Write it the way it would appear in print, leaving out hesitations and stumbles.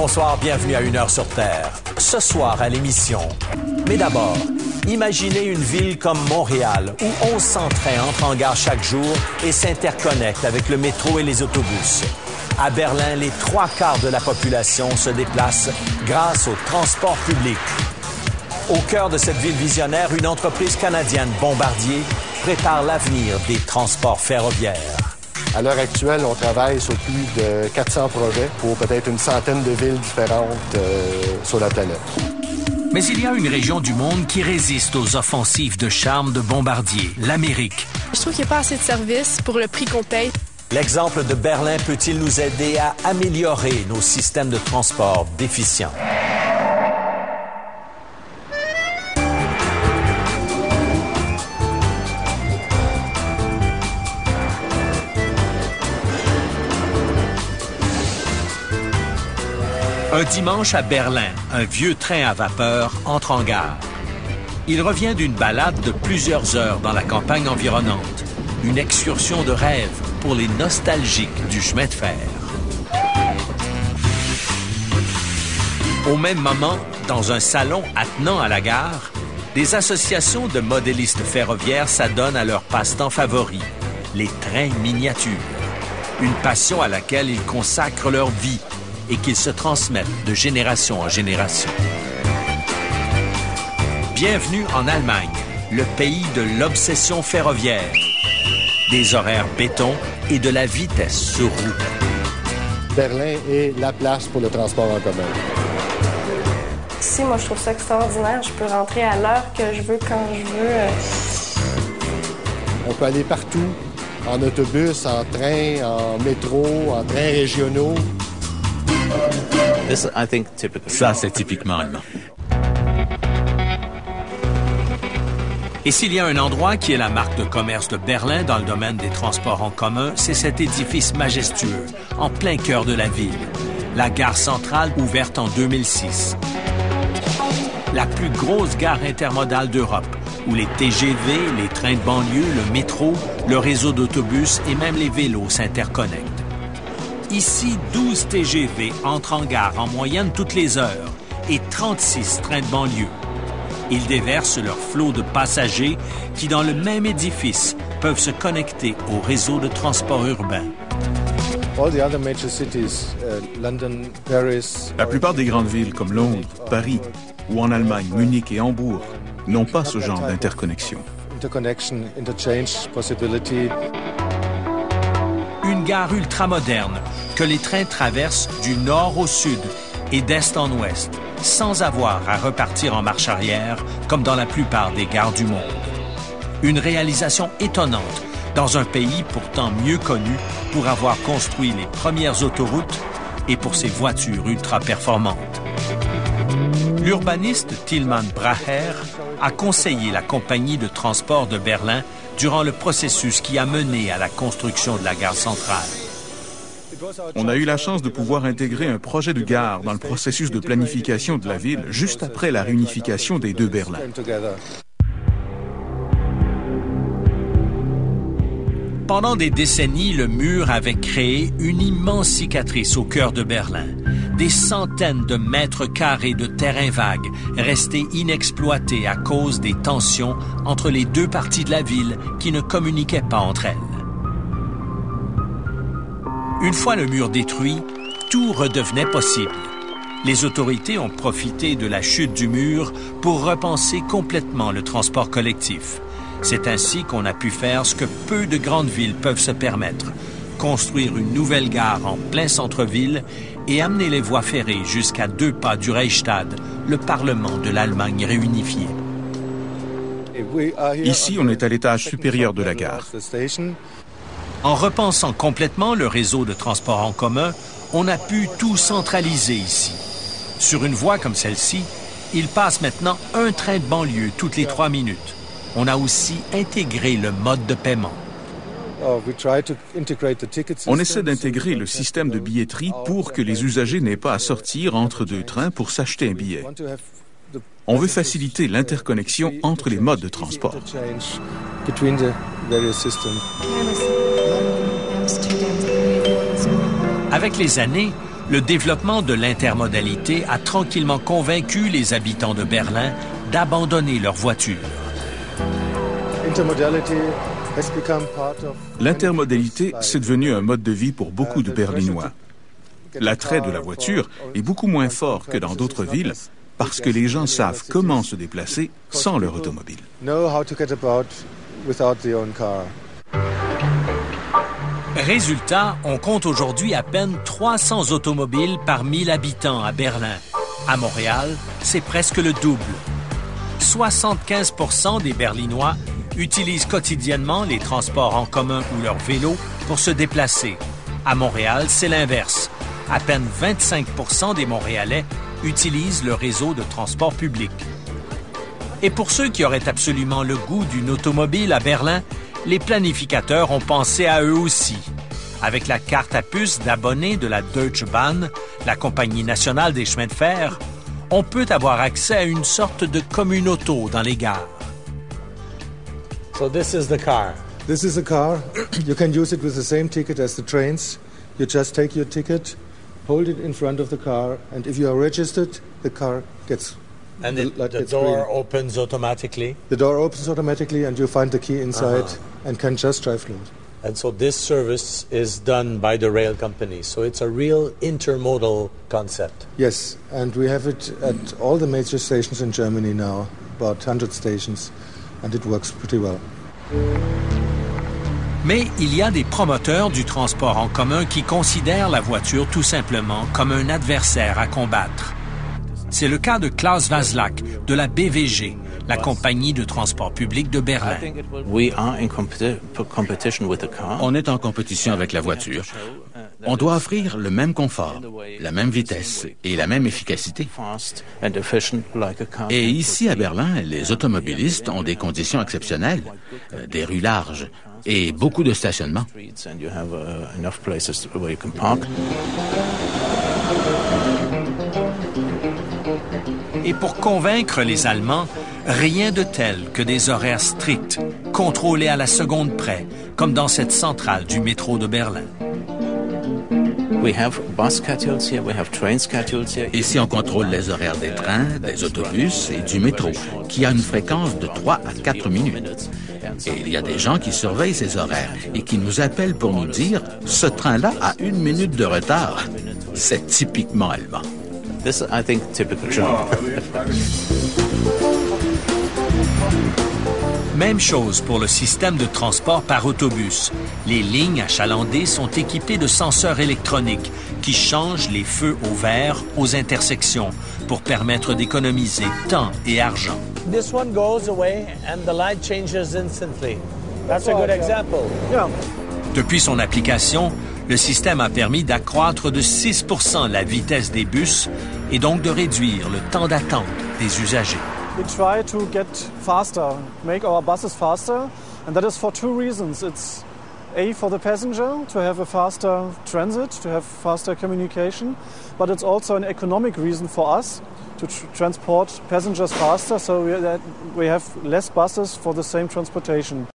Bonsoir, bienvenue à 1 heure sur Terre. Ce soir à l'émission. Mais d'abord, imaginez une ville comme Montréal où 1100 trains entrent en gare chaque jour et s'interconnectent avec le métro et les autobus. À Berlin, les 3/4 de la population se déplacent grâce au transport public. Au cœur de cette ville visionnaire, une entreprise canadienne, Bombardier, prépare l'avenir des transports ferroviaires. À l'heure actuelle, on travaille sur plus de 400 projets pour peut-être une centaine de villes différentes sur la planète. Mais il y a une région du monde qui résiste aux offensives de charme de Bombardier, l'Amérique. Je trouve qu'il n'y a pas assez de services pour le prix qu'on paye. L'exemple de Berlin peut-il nous aider à améliorer nos systèmes de transport déficients? Un dimanche à Berlin, un vieux train à vapeur entre en gare. Il revient d'une balade de plusieurs heures dans la campagne environnante. Une excursion de rêve pour les nostalgiques du chemin de fer. Au même moment, dans un salon attenant à la gare, des associations de modélistes ferroviaires s'adonnent à leur passe-temps favori, les trains miniatures. Une passion à laquelle ils consacrent leur vie et qu'ils se transmettent de génération en génération. Bienvenue en Allemagne, le pays de l'obsession ferroviaire, des horaires béton et de la vitesse sur roue. Berlin est la place pour le transport en commun. Ici, moi, je trouve ça extraordinaire. Je peux rentrer à l'heure que je veux, quand je veux. On peut aller partout, en autobus, en train, en métro, en trains régionaux. Ça, c'est typiquement allemand. Et s'il y a un endroit qui est la marque de commerce de Berlin dans le domaine des transports en commun, c'est cet édifice majestueux, en plein cœur de la ville. La gare centrale, ouverte en 2006. La plus grosse gare intermodale d'Europe, où les TGV, les trains de banlieue, le métro, le réseau d'autobus et même les vélos s'interconnectent. Ici, 12 TGV entrent en gare en moyenne toutes les heures et 36 trains de banlieue. Ils déversent leur flot de passagers qui, dans le même édifice, peuvent se connecter au réseau de transport urbain. La plupart des grandes villes comme Londres, Paris ou en Allemagne, Munich et Hambourg n'ont pas ce genre d'interconnexion. Une gare ultramoderne que les trains traversent du nord au sud et d'est en ouest, sans avoir à repartir en marche arrière comme dans la plupart des gares du monde. Une réalisation étonnante dans un pays pourtant mieux connu pour avoir construit les premières autoroutes et pour ses voitures ultra-performantes. L'urbaniste Tilman Braher a conseillé la compagnie de transport de Berlin durant le processus qui a mené à la construction de la gare centrale. On a eu la chance de pouvoir intégrer un projet de gare dans le processus de planification de la ville juste après la réunification des deux Berlins. Pendant des décennies, le mur avait créé une immense cicatrice au cœur de Berlin. Des centaines de mètres carrés de terrain vague restés inexploités à cause des tensions entre les deux parties de la ville qui ne communiquaient pas entre elles. Une fois le mur détruit, tout redevenait possible. Les autorités ont profité de la chute du mur pour repenser complètement le transport collectif. C'est ainsi qu'on a pu faire ce que peu de grandes villes peuvent se permettre, construire une nouvelle gare en plein centre-ville et amener les voies ferrées jusqu'à 2 pas du Reichstag, le Parlement de l'Allemagne réunifiée. Ici, on est à l'étage supérieur de la gare. En repensant complètement le réseau de transport en commun, on a pu tout centraliser ici. Sur une voie comme celle-ci, il passe maintenant un train de banlieue toutes les 3 minutes. On a aussi intégré le mode de paiement. On essaie d'intégrer le système de billetterie pour que les usagers n'aient pas à sortir entre 2 trains pour s'acheter un billet. On veut faciliter l'interconnexion entre les modes de transport. Avec les années, Le développement de l'intermodalité a tranquillement convaincu les habitants de Berlin d'abandonner leur voiture. L'intermodalité, c'est devenu un mode de vie pour beaucoup de Berlinois. L'attrait de la voiture est beaucoup moins fort que dans d'autres villes parce que les gens savent comment se déplacer sans leur automobile. Résultat, on compte aujourd'hui à peine 300 automobiles par 1000 habitants à Berlin. À Montréal, c'est presque le double. 75% des Berlinois utilisent quotidiennement les transports en commun ou leur vélo pour se déplacer. À Montréal, c'est l'inverse. À peine 25% des Montréalais utilisent le réseau de transport public. Et pour ceux qui auraient absolument le goût d'une automobile à Berlin, les planificateurs ont pensé à eux aussi. Avec la carte à puce d'abonnés de la Deutsche Bahn, la compagnie nationale des chemins de fer, on peut avoir accès à une sorte de communauto dans les gares. So this is the car. This is a car. You can use it with the same ticket as the trains. You just take your ticket, hold it in front of the car, and if you are registered, the car gets... And the door opens automatically? The door opens automatically and you find the key inside and can just drive through it. And so this service is done by the rail company. So it's a real intermodal concept. Yes, and we have it at all the major stations in Germany now, about 100 stations, and it works pretty well. Mais il y a des promoteurs du transport en commun qui considèrent la voiture tout simplement comme un adversaire à combattre. C'est le cas de Klaus Waslak de la BVG, la compagnie de transport public de Berlin. On est en compétition avec la voiture. On doit offrir le même confort, la même vitesse et la même efficacité. Et ici à Berlin, les automobilistes ont des conditions exceptionnelles, des rues larges et beaucoup de stationnement. Et pour convaincre les Allemands, rien de tel que des horaires stricts, contrôlés à la seconde près, comme dans cette centrale du métro de Berlin. Ici, on contrôle les horaires des trains, des autobus et du métro, qui a une fréquence de 3 à 4 minutes. Et il y a des gens qui surveillent ces horaires et qui nous appellent pour nous dire « Ce train-là a 1 minute de retard ». C'est typiquement allemand. This, I think, typical German. Même chose pour le système de transport par autobus. Les lignes achalandées sont équipées de senseurs électroniques qui changent les feux au vert aux intersections pour permettre d'économiser temps et argent. This one goes away and the light changes instantly. That's a good example. Yeah. Depuis son application, le système a permis d'accroître de 6 % la vitesse des bus et donc de réduire le temps d'attente des usagers. We try to get faster, make our buses faster, and that is for 2 reasons. It's A, for the passenger, to have a faster transit, to have faster communication, but it's also an economic reason for us to transport passengers faster, so we have less buses for the same transportation.